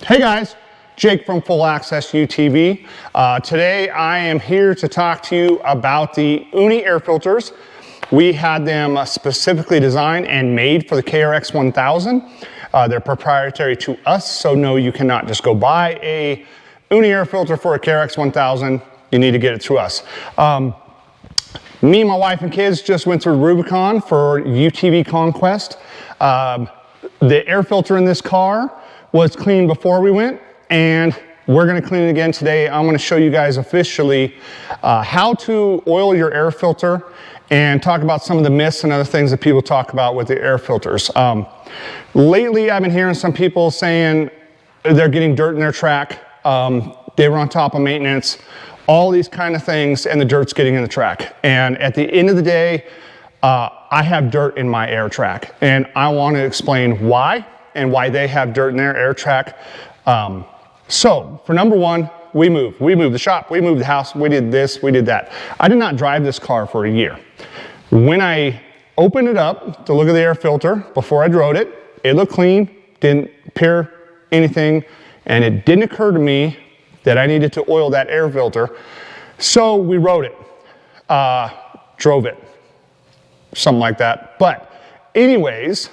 Hey guys, Jake from Full Access UTV. Today I am here to talk to you about the UNI air filters. We had them specifically designed and made for the KRX 1000. They're proprietary to us, so no, you cannot just go buy a UNI air filter for a KRX 1000. You need to get it through us. Me, my wife, and kids just went through Rubicon for UTV Conquest. The air filter in this car was cleaned before we went, and we're gonna clean it again today. I'm gonna show you guys officially how to oil your air filter and talk about some of the myths and other things that people talk about with the air filters. Lately, I've been hearing some people saying they're getting dirt in their track. They were on top of maintenance, all these kind of things, and the dirt's getting in the track. And at the end of the day, I have dirt in my air track, and I want to explain why and why they have dirt in their air track. So for number one, we moved the shop, we moved the house, we did this, we did that. I did not drive this car for a year. When I opened it up to look at the air filter before I drove it, it looked clean, didn't appear anything, and it didn't occur to me that I needed to oil that air filter. So we rode it, drove it, something like that. But anyways,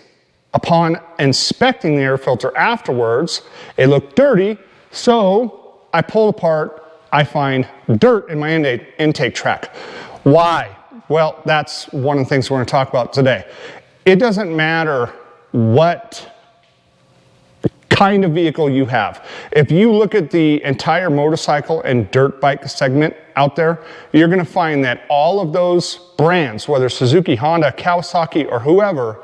upon inspecting the air filter afterwards, it looked dirty, so I pull apart, I find dirt in my intake track. Why? Well, that's one of the things we're going to talk about today. It doesn't matter what kind of vehicle you have. If you look at the entire motorcycle and dirt bike segment out there, you're going to find that all of those brands, whether Suzuki, Honda, Kawasaki, or whoever,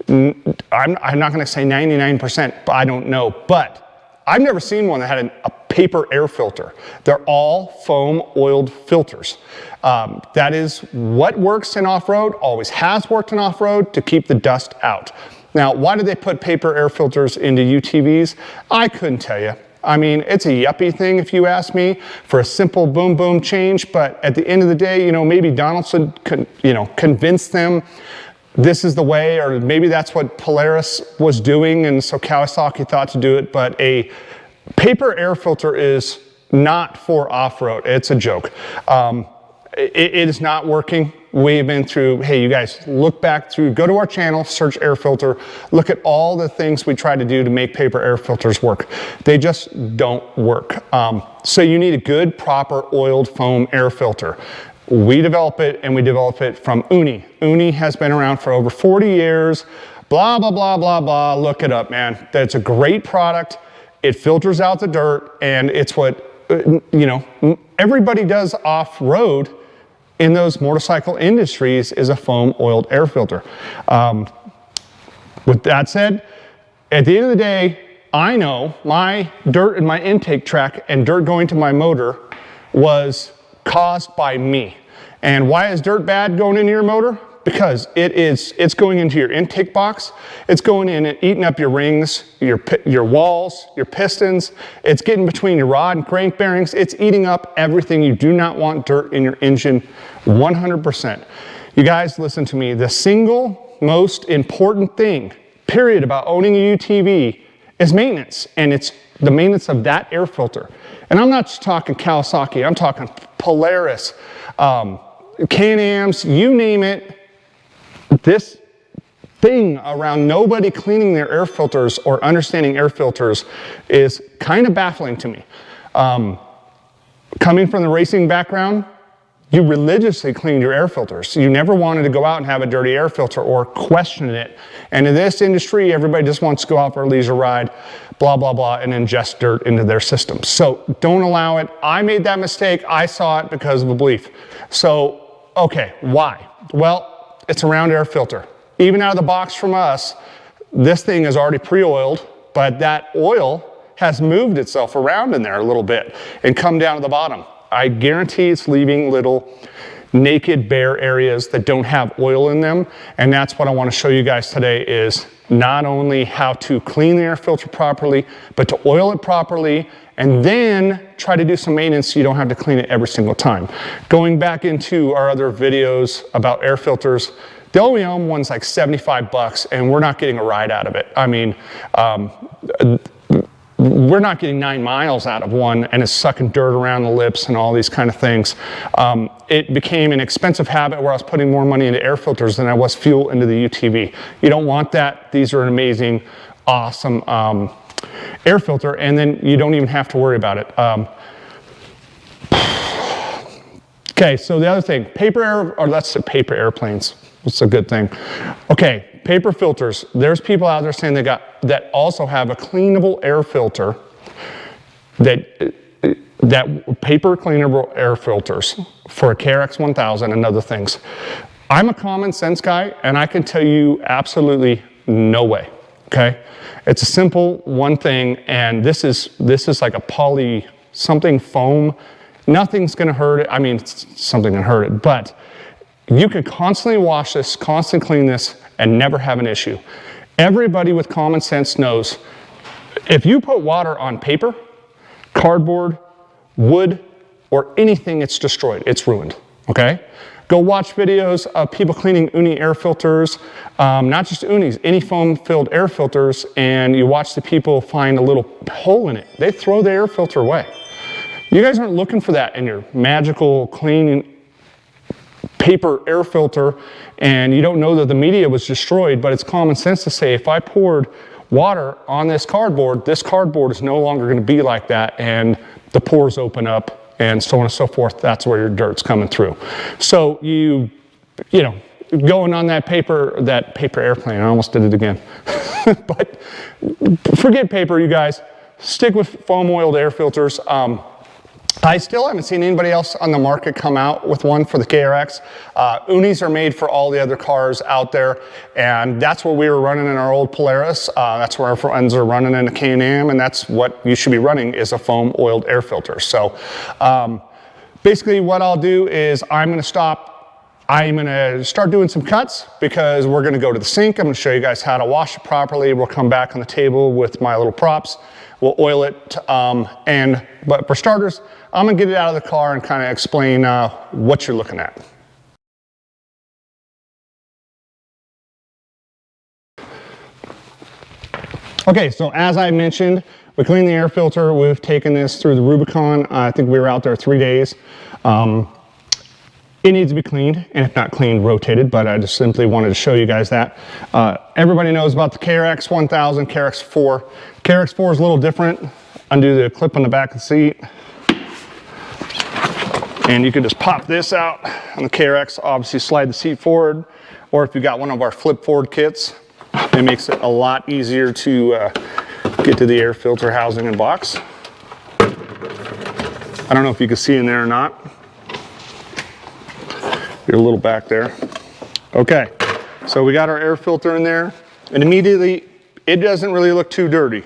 I'm not going to say 99%, but I don't know. But I've never seen one that had a paper air filter. They're all foam oiled filters. That is what works in off-road, always has worked in off-road to keep the dust out. Now, why did they put paper air filters into UTVs? I couldn't tell you. I mean, it's a yuppie thing if you ask me, for a simple boom boom change, but at the end of the day, you know, maybe Donaldson could, convince them this is the way, or maybe that's what Polaris was doing, and so Kawasaki thought to do it, but a paper air filter is not for off-road. It's a joke. It is not working. We've been through, hey, you guys, look back through, go to our channel, search air filter, look at all the things we try to do to make paper air filters work. They just don't work. So you need a good, proper oiled foam air filter. We develop it, and we develop it from UNI. UNI has been around for over 40 years, blah, blah, blah, blah, blah. Look it up, man. That's a great product. It filters out the dirt, and it's what, everybody does off-road in those motorcycle industries is a foam oiled air filter. With that said, at the end of the day, I know my dirt in my intake track and dirt going to my motor was caused by me. And why is dirt bad going into your motor? Because it's going into your intake box, it's going in and eating up your rings, your walls, your pistons, it's getting between your rod and crank bearings, it's eating up everything. You do not want dirt in your engine 100%. You guys, listen to me, the single most important thing, period, about owning a UTV is maintenance, and it's the maintenance of that air filter. And I'm not just talking Kawasaki, I'm talking Polaris, Can-Ams, you name it. This thing around nobody cleaning their air filters or understanding air filters is kind of baffling to me. Coming from the racing background, you religiously cleaned your air filters. You never wanted to go out and have a dirty air filter or question it. And in this industry, everybody just wants to go out for a leisure ride, blah, blah, blah, and ingest dirt into their systems. So don't allow it. I made that mistake. I saw it because of a belief. So, okay, why? Well, it's a round air filter. Even out of the box from us, this thing is already pre-oiled, but that oil has moved itself around in there a little bit and come down to the bottom. I guarantee it's leaving little naked bare areas that don't have oil in them, and that's what I want to show you guys today, is not only how to clean the air filter properly, but to oil it properly, and then try to do some maintenance so you don't have to clean it every single time. Going back into our other videos about air filters, the OEM one's like $75, and we're not getting a ride out of it. I mean, we're not getting 9 miles out of one and it's sucking dirt around the lips and all these kind of things. It became an expensive habit where I was putting more money into air filters than I was fuel into the UTV. You don't want that. These are an amazing, awesome air filter, and then you don't even have to worry about it. Okay, so the other thing, paper airplanes. It's a good thing. Okay, paper filters. There's people out there saying that also have a cleanable air filter, that paper cleanable air filters for a KRX 1000 and other things. I'm a common sense guy, and I can tell you absolutely no way. Okay, it's a simple one thing, and this is like a poly something foam. Nothing's going to hurt it. I mean, something can hurt it, but you can constantly wash this, constantly clean this, and never have an issue. Everybody with common sense knows if you put water on paper, cardboard, wood, or anything, it's destroyed. It's ruined. Okay? Go watch videos of people cleaning UNI air filters, not just UNIs, any foam-filled air filters, and you watch the people find a little hole in it. They throw the air filter away. You guys aren't looking for that in your magical clean paper air filter, and you don't know that the media was destroyed, but it's common sense to say if I poured water on this cardboard is no longer going to be like that, and the pores open up, and so on and so forth. That's where your dirt's coming through. So you know, going on that paper airplane, I almost did it again. But forget paper, you guys. Stick with foam-oiled air filters. I still haven't seen anybody else on the market come out with one for the KRX. UNIs are made for all the other cars out there, and that's what we were running in our old Polaris. That's where our friends are running in a Can-Am, and that's what you should be running is a foam-oiled air filter. So basically what I'll do is I'm going to start doing some cuts because we're going to go to the sink. I'm going to show you guys how to wash it properly. We'll come back on the table with my little props. We'll oil it, but for starters, I'm gonna get it out of the car and kind of explain what you're looking at. Okay, so as I mentioned, we cleaned the air filter. We've taken this through the Rubicon. I think we were out there 3 days. It needs to be cleaned, and if not cleaned, rotated, but I just simply wanted to show you guys that. Everybody knows about the KRX 1000, KRX4. KRX4 is a little different. Undo the clip on the back of the seat. And you can just pop this out on the KRX, obviously slide the seat forward, or if you got one of our flip forward kits, it makes it a lot easier to get to the air filter housing and box. I don't know if you can see in there or not. You're a little back there. Okay, so we got our air filter in there, and immediately it doesn't really look too dirty.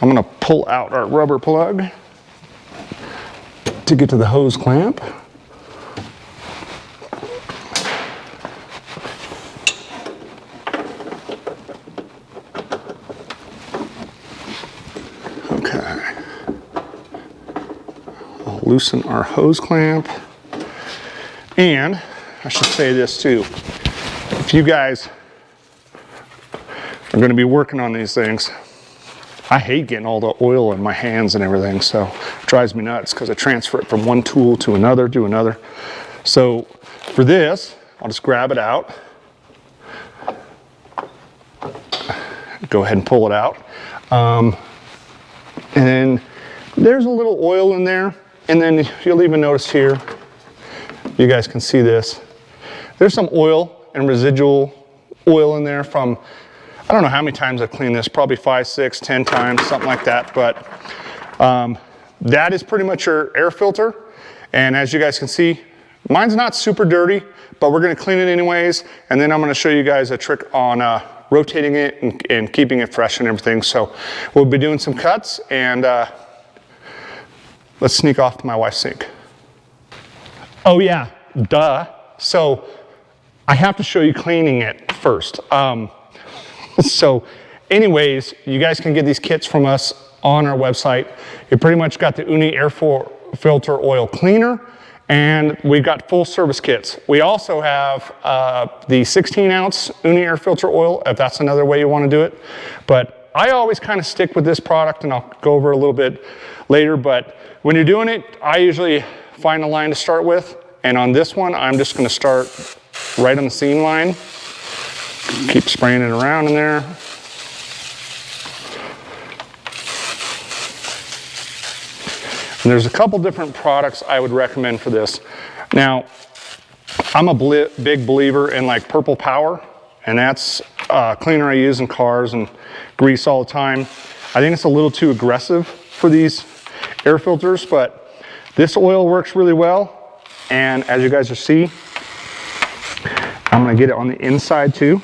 I'm gonna pull out our rubber plug to get to the hose clamp. Okay, I'll loosen our hose clamp. And I should say this too, if you guys are going to be working on these things, I hate getting all the oil in my hands and everything, so it drives me nuts because I transfer it from one tool to another. So for this, I'll just grab it out, go ahead and pull it out, and then there's a little oil in there, and then you'll even notice here, you guys can see this. There's some oil and residual oil in there from, I don't know how many times I've cleaned this, probably 5, 6, 10 times, something like that. But that is pretty much your air filter. And as you guys can see, mine's not super dirty, but we're gonna clean it anyways. And then I'm gonna show you guys a trick on rotating it and keeping it fresh and everything. So we'll be doing some cuts, and let's sneak off to my wife's sink. Oh yeah, duh. So I have to show you cleaning it first. So anyways, you guys can get these kits from us on our website. You pretty much got the UNI Air Filter Oil Cleaner, and we've got full service kits. We also have the 16-ounce UNI Air Filter Oil, if that's another way you want to do it. But I always kind of stick with this product, and I'll go over it a little bit later, but when you're doing it, I usually find a line to start with, and on this one, I'm just gonna start right on the seam line. Keep spraying it around in there. And there's a couple different products I would recommend for this. Now, I'm a big believer in like Purple Power, and that's a cleaner I use in cars and grease all the time. I think it's a little too aggressive for these air filters, but this oil works really well. And as you guys will see, I'm gonna get it on the inside too.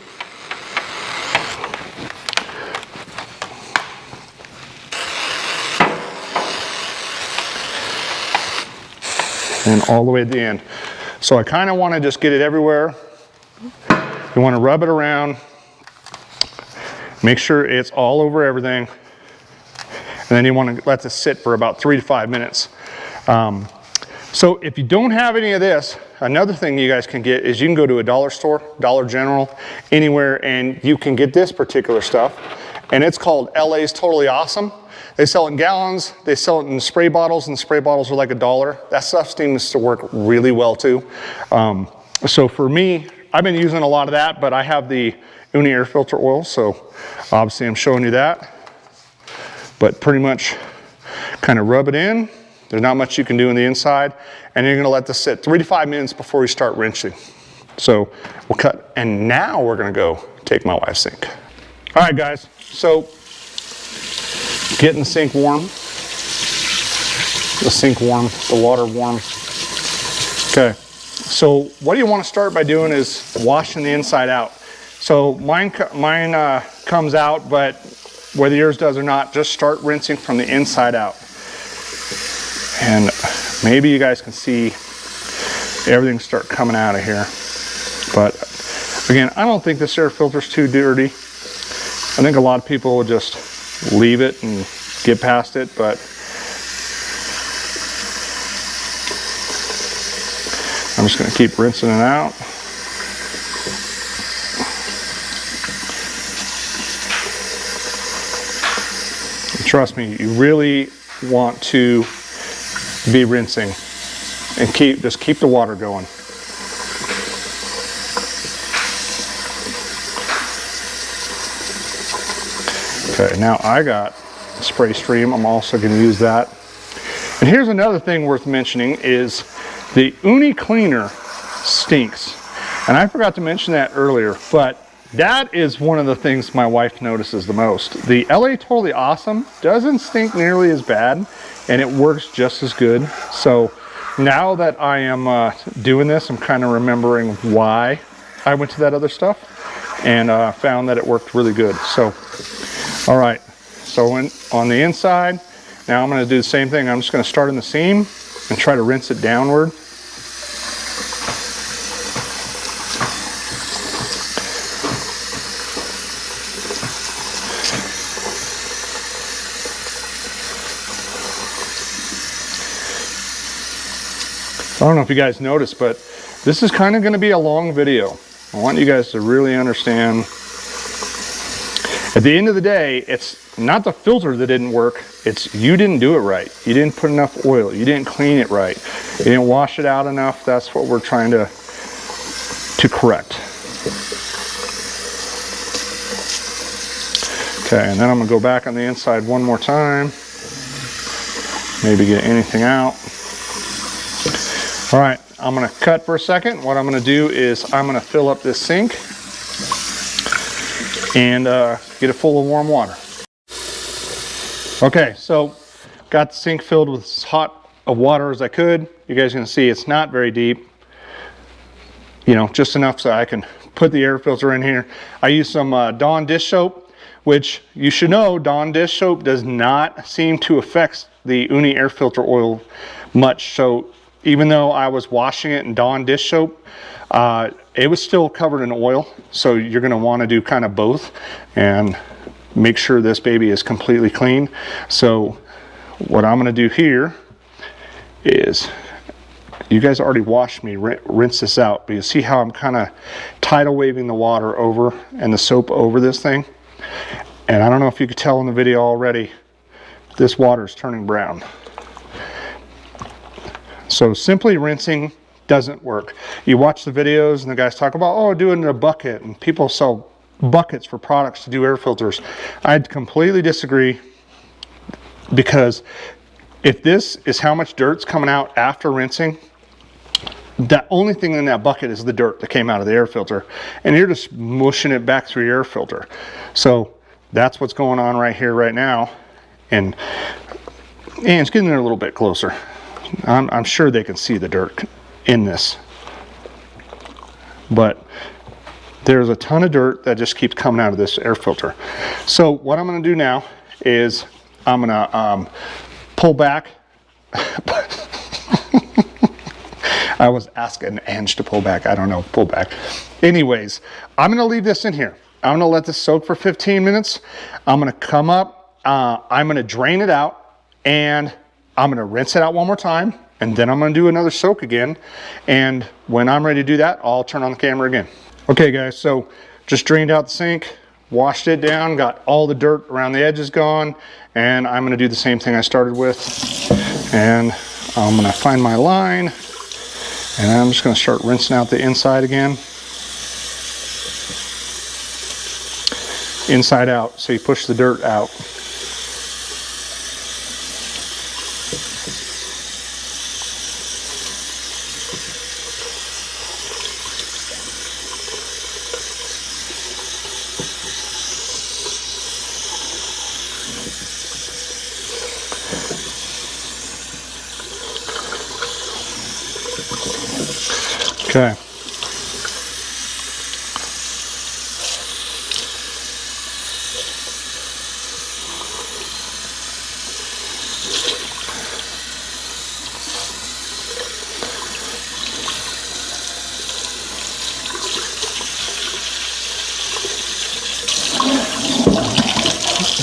And all the way at the end. So I kind of want to just get it everywhere. You want to rub it around, make sure it's all over everything, and then you want to let this sit for about 3 to 5 minutes. So if you don't have any of this, another thing you guys can get is you can go to a dollar store, Dollar General, anywhere, and you can get this particular stuff, and it's called LA's Totally Awesome. They sell it in gallons, they sell it in spray bottles, and the spray bottles are like $1. That stuff seems to work really well too. So for me, I've been using a lot of that, but I have the UNI Air Filter oil, so obviously I'm showing you that. But pretty much kind of rub it in. There's not much you can do on the inside, and you're gonna let this sit 3 to 5 minutes before you start rinsing. So we'll cut, and now we're gonna go take my wife's sink. All right, guys, so getting the sink warm. The sink warm, the water warm. Okay, so what you want to start by doing is washing the inside out. So mine comes out, but whether yours does or not, just start rinsing from the inside out. And maybe you guys can see everything start coming out of here. But again, I don't think this air filter's too dirty. I think a lot of people will just leave it and get past it, but I'm just going to keep rinsing it out. And trust me, you really want to be rinsing and just keep the water going. Okay, now I got a spray stream. I'm also going to use that. And here's another thing worth mentioning is the UNI cleaner stinks. And I forgot to mention that earlier, but that is one of the things my wife notices the most. The LA Totally Awesome doesn't stink nearly as bad, and it works just as good. So now that I am doing this, I'm kind of remembering why I went to that other stuff, and found that it worked really good. So all right, so on the inside, now I'm going to do the same thing. I'm just going to start in the seam and try to rinse it downward. I don't know if you guys noticed, but this is kind of going to be a long video. I want you guys to really understand. At the end of the day, it's not the filter that didn't work, it's you didn't do it right. You didn't put enough oil, you didn't clean it right, you didn't wash it out enough. That's what we're trying to correct. Okay, and then I'm gonna go back on the inside one more time, maybe get anything out. All right, I'm gonna cut for a second. What I'm gonna do is I'm gonna fill up this sink and get it full of warm water. Okay, so got the sink filled with as hot of water as I could. You guys can see it's not very deep. You know, just enough so I can put the air filter in here. I use some Dawn dish soap, which you should know Dawn dish soap does not seem to affect the UNI air filter oil much. So even though I was washing it in Dawn dish soap, it was still covered in oil. So you're gonna wanna do kind of both and make sure this baby is completely clean. So what I'm gonna do here is, you guys already washed me, rinse this out, but you see how I'm kind of tidal waving the water over and the soap over this thing? And I don't know if you could tell in the video already, this water is turning brown. So simply rinsing doesn't work. You watch the videos and the guys talk about, oh, do it in a bucket, and people sell buckets for products to do air filters. I'd completely disagree, because if this is how much dirt's coming out after rinsing, the only thing in that bucket is the dirt that came out of the air filter, and you're just mushing it back through your air filter. So that's what's going on right here, right now. And it's getting there a little bit closer. I'm sure they can see the dirt in this, but there's a ton of dirt that just keeps coming out of this air filter. So what I'm going to do now is I'm going to pull back. I was asking Ange to pull back. I don't know, pull back. Anyways, I'm going to leave this in here. I'm going to let this soak for 15 minutes. I'm going to come up. I'm going to drain it out, and I'm going to rinse it out one more time, and then I'm going to do another soak again. And when I'm ready to do that, I'll turn on the camera again. Okay guys, so just drained out the sink, washed it down, got all the dirt around the edges gone, and I'm going to do the same thing I started with. And I'm going to find my line, and I'm just going to start rinsing out the inside again. Inside out, so you push the dirt out. Okay.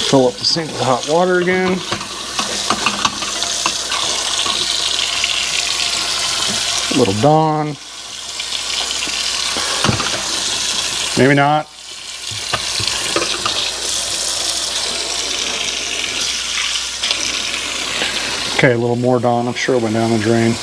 Fill up the sink with hot water again. A little Dawn. Maybe not. Okay, a little more Dawn. I'm sure it went down the drain.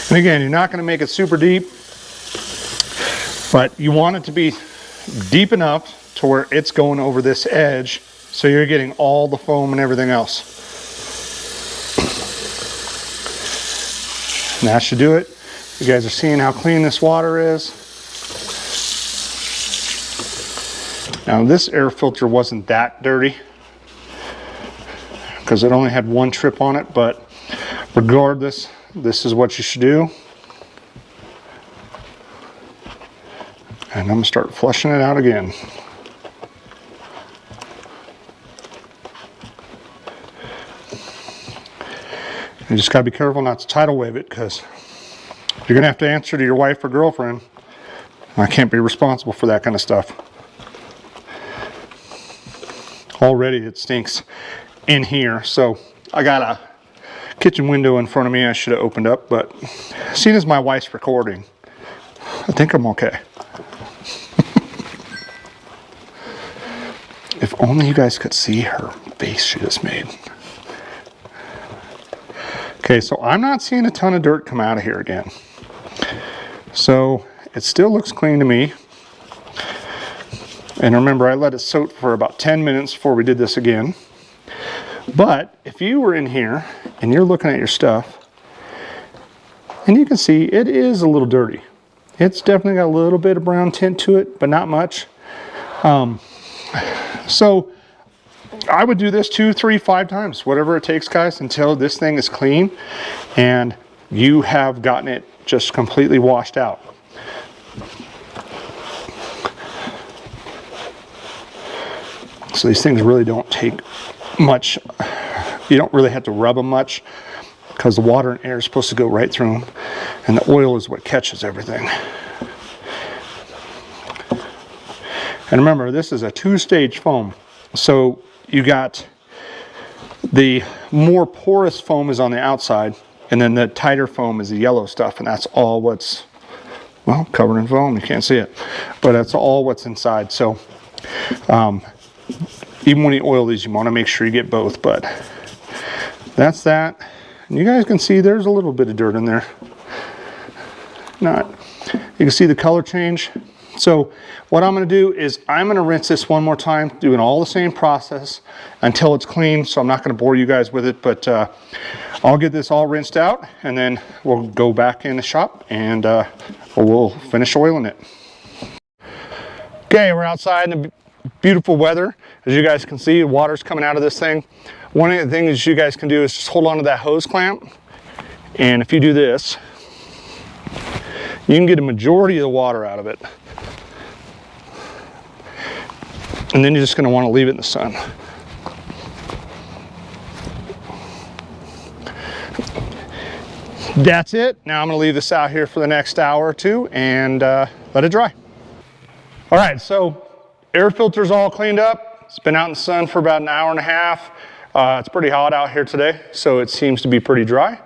And again, you're not going to make it super deep, but you want it to be deep enough to where it's going over this edge, so you're getting all the foam and everything else. And that should do it. You guys are seeing how clean this water is. Now this air filter wasn't that dirty because it only had one trip on it, but regardless, this is what you should do. And I'm going to start flushing it out again. You just got to be careful not to tidal wave it, because you're going to have to answer to your wife or girlfriend. I can't be responsible for that kind of stuff. Already it stinks in here, so I got a kitchen window in front of me I should have opened up, but seeing as my wife's recording, I think I'm okay. If only you guys could see her face she just made. Okay, so I'm not seeing a ton of dirt come out of here again. So it still looks clean to me. And remember, I let it soak for about 10 minutes before we did this again. But if you were in here and you're looking at your stuff, and you can see it is a little dirty. It's definitely got a little bit of brown tint to it, but not much. So I would do this 2, 3, 5 times, whatever it takes, guys, until this thing is clean and you have gotten it just completely washed out. So these things really don't take much. You don't really have to rub them much, because the water and air is supposed to go right through them, and the oil is what catches everything. And remember, this is a 2-stage foam. So you got The more porous foam is on the outside, and then the tighter foam is the yellow stuff, and that's all what's, well, covered in foam. You can't see it, but that's all what's inside. So even when you oil these, you want to make sure you get both, but that's that. And you guys can see there's a little bit of dirt in there. You can see the color change. So what I'm going to do is I'm going to rinse this one more time, doing all the same process until it's clean. So I'm not going to bore you guys with it, but I'll get this all rinsed out, and then we'll go back in the shop and we'll finish oiling it. Okay, we're outside in the beautiful weather. As you guys can see, water's coming out of this thing. One of the things you guys can do is just hold on to that hose clamp, and if you do this, you can get a majority of the water out of it. And then you're just going to want to leave it in the sun. That's it. Now I'm going to leave this out here for the next hour or two and let it dry. All right, so air filter's all cleaned up. It's been out in the sun for about an hour and a half. It's pretty hot out here today, so it seems to be pretty dry.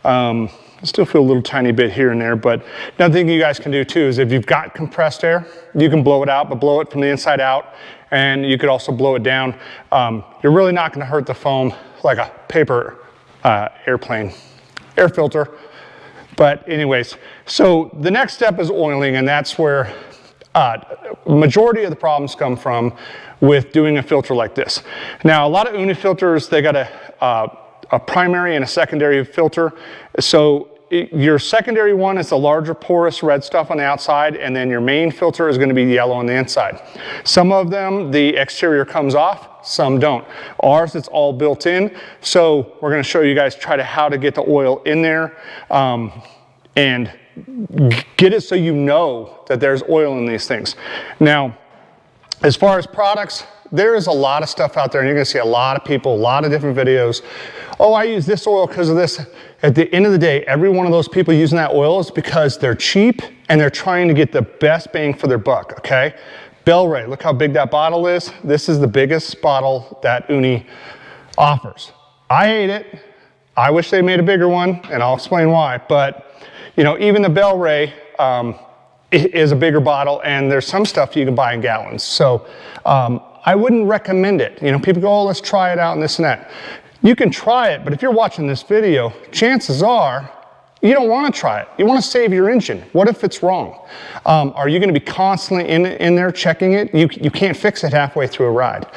I still feel a little tiny bit here and there, but another thing you guys can do too is if you've got compressed air, you can blow it out, but blow it from the inside out, and you could also blow it down. You're really not going to hurt the foam like a paper air filter. But anyways, so the next step is oiling, and that's where majority of the problems come from with doing a filter like this. Now, a lot of UNI filters, they got a primary and a secondary filter. So your secondary one is the larger porous red stuff on the outside, and then your main filter is going to be yellow on the inside. Some of them, the exterior comes off, some don't. Ours, it's all built in. So we're going to show you guys how to get the oil in there and get it so you know that there's oil in these things. Now, as far as products, there is a lot of stuff out there, and you're going to see a lot of people, a lot of different videos. Oh, I use this oil because of this. At the end of the day, every one of those people using that oil is because they're cheap and they're trying to get the best bang for their buck, okay? Bel-Ray, look how big that bottle is. This is the biggest bottle that UNI offers. I hate it. I wish they made a bigger one, and I'll explain why. But, you know, even the Bel-Ray is a bigger bottle, and there's some stuff you can buy in gallons. So I wouldn't recommend it. You know, people go, oh, let's try it out and this and that. You can try it, but if you're watching this video, chances are you don't want to try it. You want to save your engine. What if it's wrong? Are you going to be constantly in there checking it? You can't fix it halfway through a ride.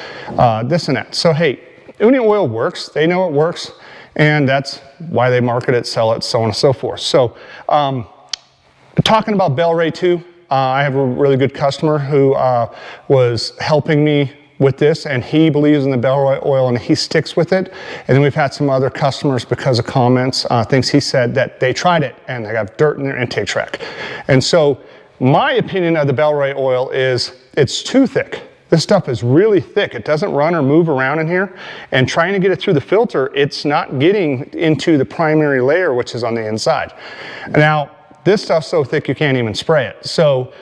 This and that. So hey, UNI oil works. They know it works, and that's why they market it, sell it, so on and so forth. So talking about Bel-Ray too, I have a really good customer who was helping me with this, and he believes in the Bel-Ray oil and he sticks with it. And then we've had some other customers, because of comments, things he said, that they tried it and they got dirt in their intake track. And so my opinion of the Bel-Ray oil is it's too thick. This stuff is really thick. It doesn't run or move around in here, and trying to get it through the filter, it's not getting into the primary layer, which is on the inside. Now, this stuff's so thick you can't even spray it. So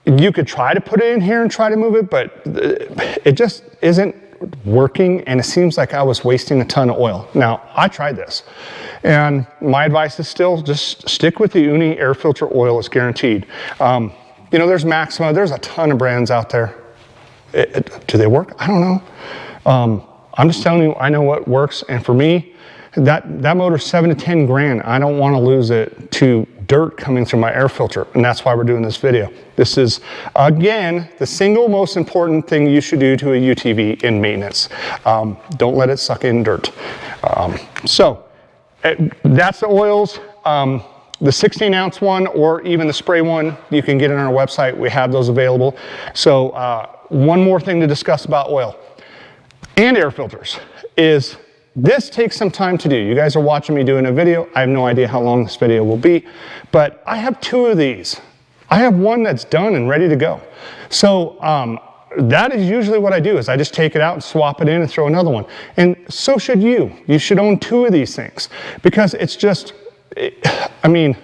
you could try to put it in here and try to move it, but it just isn't working, and it seems like I was wasting a ton of oil. Now, I tried this, and my advice is still just stick with the UNI air filter oil. It's guaranteed. You know, there's Maxima, there's a ton of brands out there. Do they work? I don't know. I'm just telling you, I know what works, and for me, that motor's 7 to 10 grand. I don't want to lose it to dirt coming through my air filter, and that's why we're doing this video. This is, again, the single most important thing you should do to a UTV in maintenance. Don't let it suck in dirt. So that's the oils. The 16-ounce one, or even the spray one, you can get it on our website. We have those available. So one more thing to discuss about oil and air filters is this takes some time to do. You guys are watching me doing a video. I have no idea how long this video will be, but I have 2 of these. I have one that's done and ready to go. So that is usually what I do, is I just take it out and swap it in and throw another one. And so should you. You should own 2 of these things, because it's just, I mean,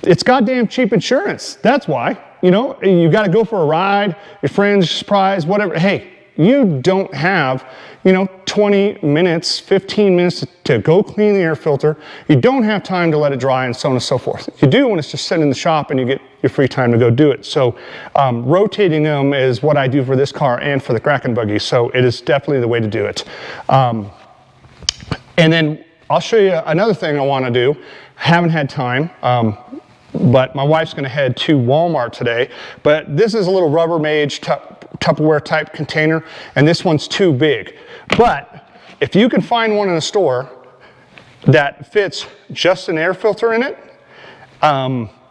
it's goddamn cheap insurance. That's why. You know, you got to go for a ride, your friends, surprise, whatever. Hey, you don't have, 20 minutes, 15 minutes to go clean the air filter. You don't have time to let it dry and so on and so forth. You do when it's just sitting in the shop and you get your free time to go do it. So rotating them is what I do for this car and for the Kraken buggy. So it is definitely the way to do it. And then I'll show you another thing I want to do. Haven't had time. But my wife's going to head to Walmart today. But this is a little Rubbermaid Tupperware type container, and this one's too big. But if you can find one in a store that fits just an air filter in it,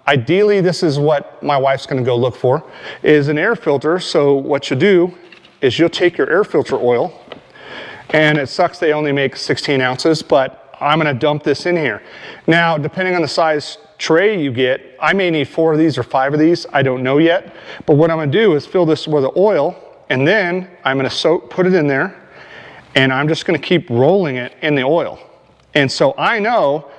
ideally this is what my wife's going to go look for, is an air filter. So what you do is you'll take your air filter oil, and it sucks they only make 16 ounces, but I'm going to dump this in here. Now, depending on the size tray you get, I may need 4 of these or 5 of these, I don't know yet. But what I'm going to do is fill this with the oil, and then I'm going to put it in there, and I'm just going to keep rolling it in the oil. And so I know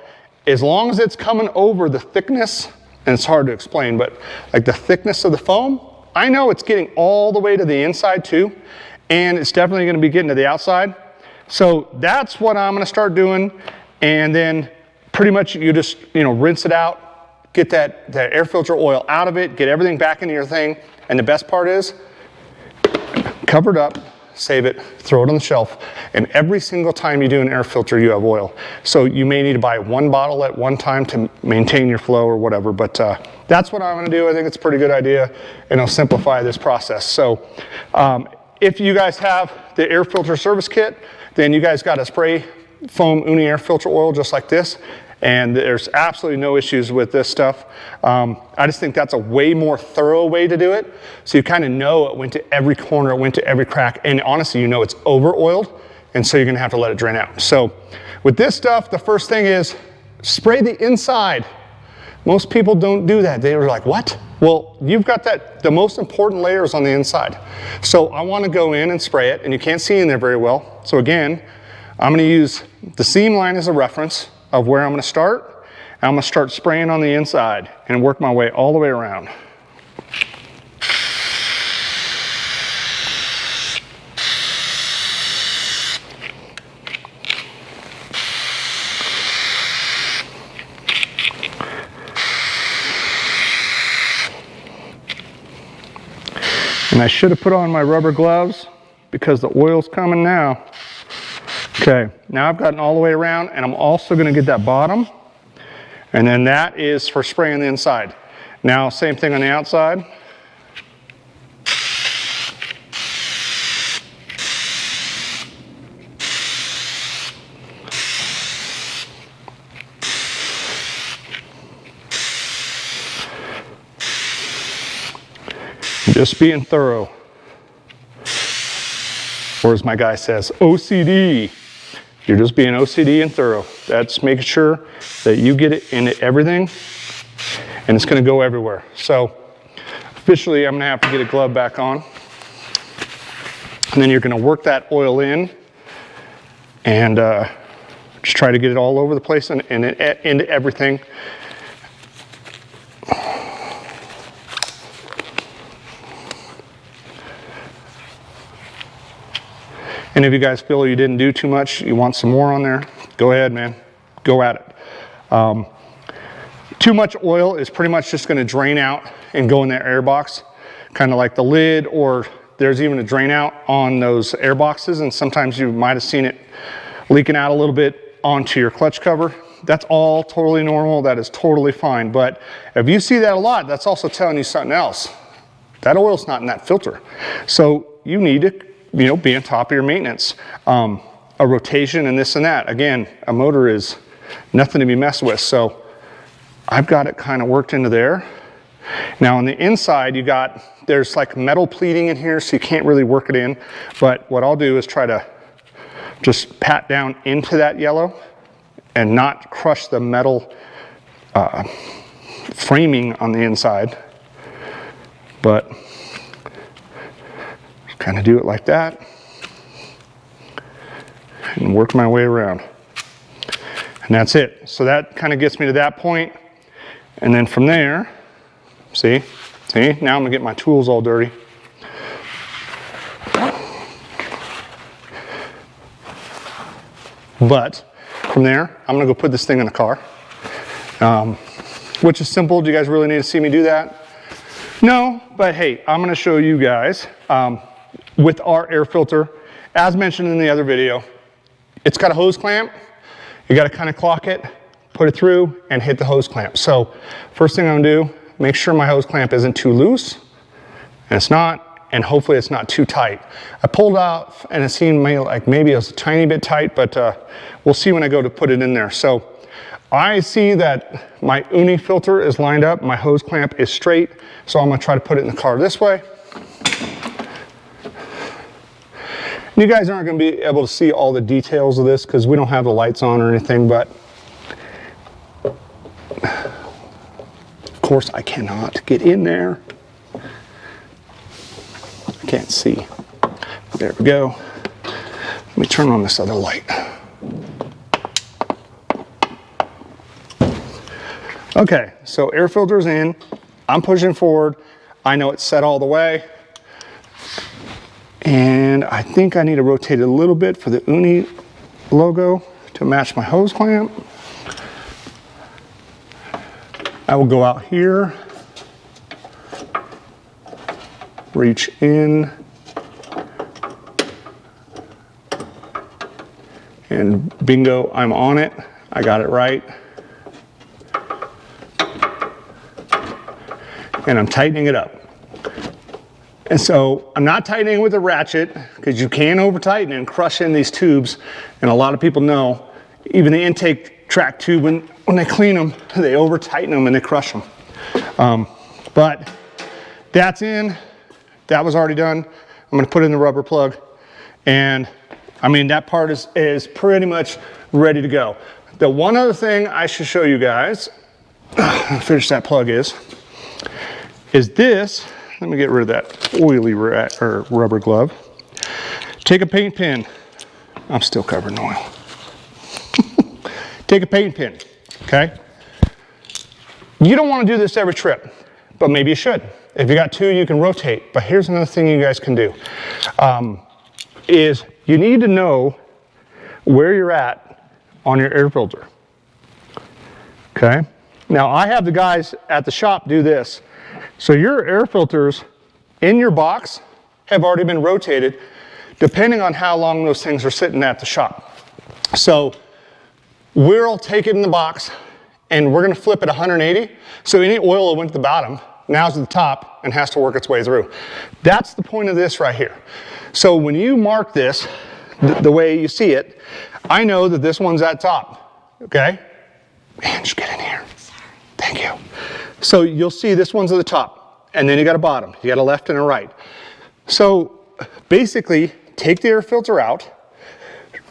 as long as it's coming over the thickness, and it's hard to explain, but like the thickness of the foam, I know it's getting all the way to the inside too, and it's definitely going to be getting to the outside. So that's what I'm going to start doing, and then pretty much you just, rinse it out, get that air filter oil out of it, get everything back into your thing. And the best part is, cover it up, save it, throw it on the shelf. And every single time you do an air filter, you have oil. So you may need to buy 1 bottle at one time to maintain your flow or whatever. But that's what I'm going to do. I think it's a pretty good idea, and it'll simplify this process. So if you guys have the air filter service kit, then you guys got a spray foam UNI air filter oil just like this. And there's absolutely no issues with this stuff. I just think that's a way more thorough way to do it. So you kind of know it went to every corner, it went to every crack, and honestly, it's over-oiled, and so you're gonna have to let it drain out. So with this stuff, the first thing is spray the inside. Most people don't do that. They were like, what? Well, you've got the most important layers on the inside. So I wanna go in and spray it, and you can't see in there very well. So again, I'm gonna use the seam line as a reference of where I'm going to start. I'm going to start spraying on the inside and work my way all the way around. And I should have put on my rubber gloves because the oil's coming now. Okay, now I've gotten all the way around, and I'm also going to get that bottom, and then that is for spraying the inside. Now, same thing on the outside. Just being thorough. Or as my guy says, OCD. You're just being OCD and thorough. That's making sure that you get it into everything, and it's going to go everywhere. So officially, I'm going to have to get a glove back on. And then you're going to work that oil in and just try to get it all over the place and into everything. And if you guys feel you didn't do too much, you want some more on there, go ahead, man. Go at it. Too much oil is pretty much just going to drain out and go in that air box, kind of like the lid, or there's even a drain out on those air boxes, and sometimes you might have seen it leaking out a little bit onto your clutch cover. That's all totally normal. That is totally fine. But if you see that a lot, that's also telling you something else. That oil's not in that filter. So you need to be on top of your maintenance. A rotation and this and that. Again, a motor is nothing to be messed with. So I've got it kind of worked into there. Now on the inside, there's like metal pleating in here, so you can't really work it in. But what I'll do is try to just pat down into that yellow and not crush the metal framing on the inside. But kind of do it like that and work my way around, and that's it. So that kind of gets me to that point, and then from there, see now I'm gonna get my tools all dirty. But from there, I'm gonna go put this thing in the car, which is simple. Do you guys really need to see me do that? No, but hey, I'm gonna show you guys with our air filter, as mentioned in the other video, it's got a hose clamp. You gotta kind of clock it, put it through, and hit the hose clamp. So first thing I'm gonna do, make sure my hose clamp isn't too loose, and it's not, and hopefully it's not too tight. I pulled out and it seemed like maybe it was a tiny bit tight, but we'll see when I go to put it in there. So I see that my UNI filter is lined up, my hose clamp is straight, so I'm gonna try to put it in the car this way. You guys aren't gonna be able to see all the details of this because we don't have the lights on or anything, but of course I cannot get in there. I can't see. There we go. Let me turn on this other light. Okay, so air filter's in. I'm pushing forward. I know it's set all the way. And I think I need to rotate it a little bit for the UNI logo to match my hose clamp. I will go out here, reach in, and bingo, I'm on it. I got it right. And I'm tightening it up. And so I'm not tightening with a ratchet because you can over tighten and crush in these tubes. And a lot of people know, even the intake track tube, when they clean them, they over tighten them and they crush them. But that's in, that was already done. I'm gonna put in the rubber plug. And I mean, that part is pretty much ready to go. The one other thing I should show you guys, finish that plug is this. Let me get rid of that oily rubber glove. Take a paint pen. I'm still covered in oil. Take a paint pen, okay? You don't want to do this every trip, but maybe you should. If you got two, you can rotate. But here's another thing you guys can do, is you need to know where you're at on your air filter, okay? Now, I have the guys at the shop do this. So your air filters in your box have already been rotated depending on how long those things are sitting at the shop. So we'll take it in the box and we're gonna flip it 180. So any oil that went to the bottom now is at the top and has to work its way through. That's the point of this right here. So when you mark this the way you see it, I know that this one's at top, okay? Man, just get in here. Thank you. So you'll see this one's at the top, and then you got a bottom. You got a left and a right. So basically, take the air filter out,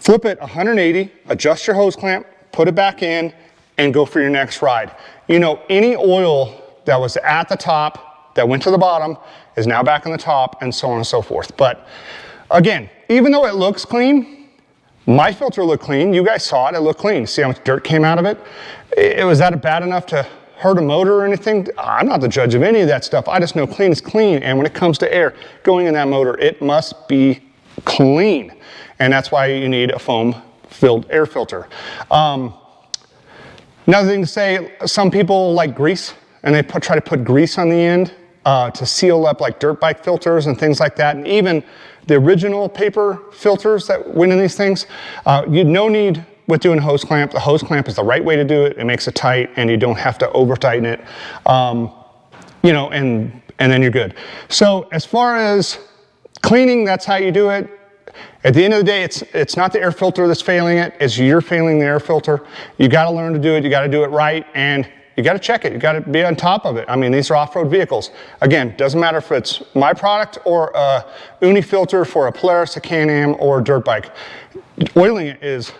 flip it 180, adjust your hose clamp, put it back in, and go for your next ride. You know, any oil that was at the top, that went to the bottom, is now back on the top, and so on and so forth. But again, even though it looks clean, my filter looked clean. You guys saw it, it looked clean. See how much dirt came out of it? Was that bad enough to hurt a motor or anything? I'm not the judge of any of that stuff. I just know clean is clean. And when it comes to air going in that motor, it must be clean. And that's why you need a foam filled air filter. Another thing to say, some people like grease and they try to put grease on the end to seal up like dirt bike filters and things like that. And even the original paper filters that went in these things, you no need with doing a hose clamp. The hose clamp is the right way to do it. It makes it tight and you don't have to over tighten it. You know, and then you're good. So as far as cleaning, that's how you do it. At the end of the day, it's not the air filter that's failing it, it's you're failing the air filter. You gotta learn to do it, you gotta do it right, and you gotta check it, you gotta be on top of it. I mean, these are off-road vehicles. Again, doesn't matter if it's my product or a UNI filter for a Polaris, a Can-Am, or a dirt bike. Oiling it is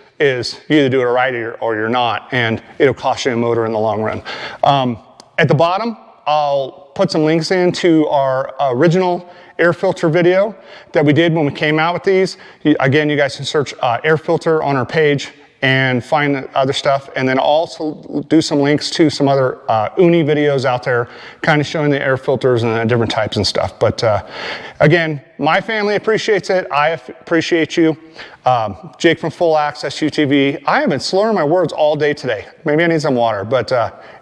you either do it right or you're not, and it'll cost you a motor in the long run. At the bottom, I'll put some links into our original air filter video that we did when we came out with these. Again, you guys can search air filter on our page and find other stuff, and then also do some links to some other UNI videos out there, kind of showing the air filters and the different types and stuff. But again, my family appreciates it. I appreciate you. Jake from Full Access UTV. I have been slurring my words all day today. Maybe I need some water, but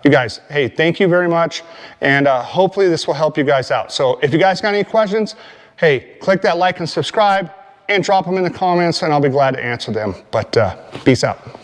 you guys, hey, thank you very much, and hopefully this will help you guys out. So if you guys got any questions, hey, click that like and subscribe, and drop them in the comments, and I'll be glad to answer them. But peace out.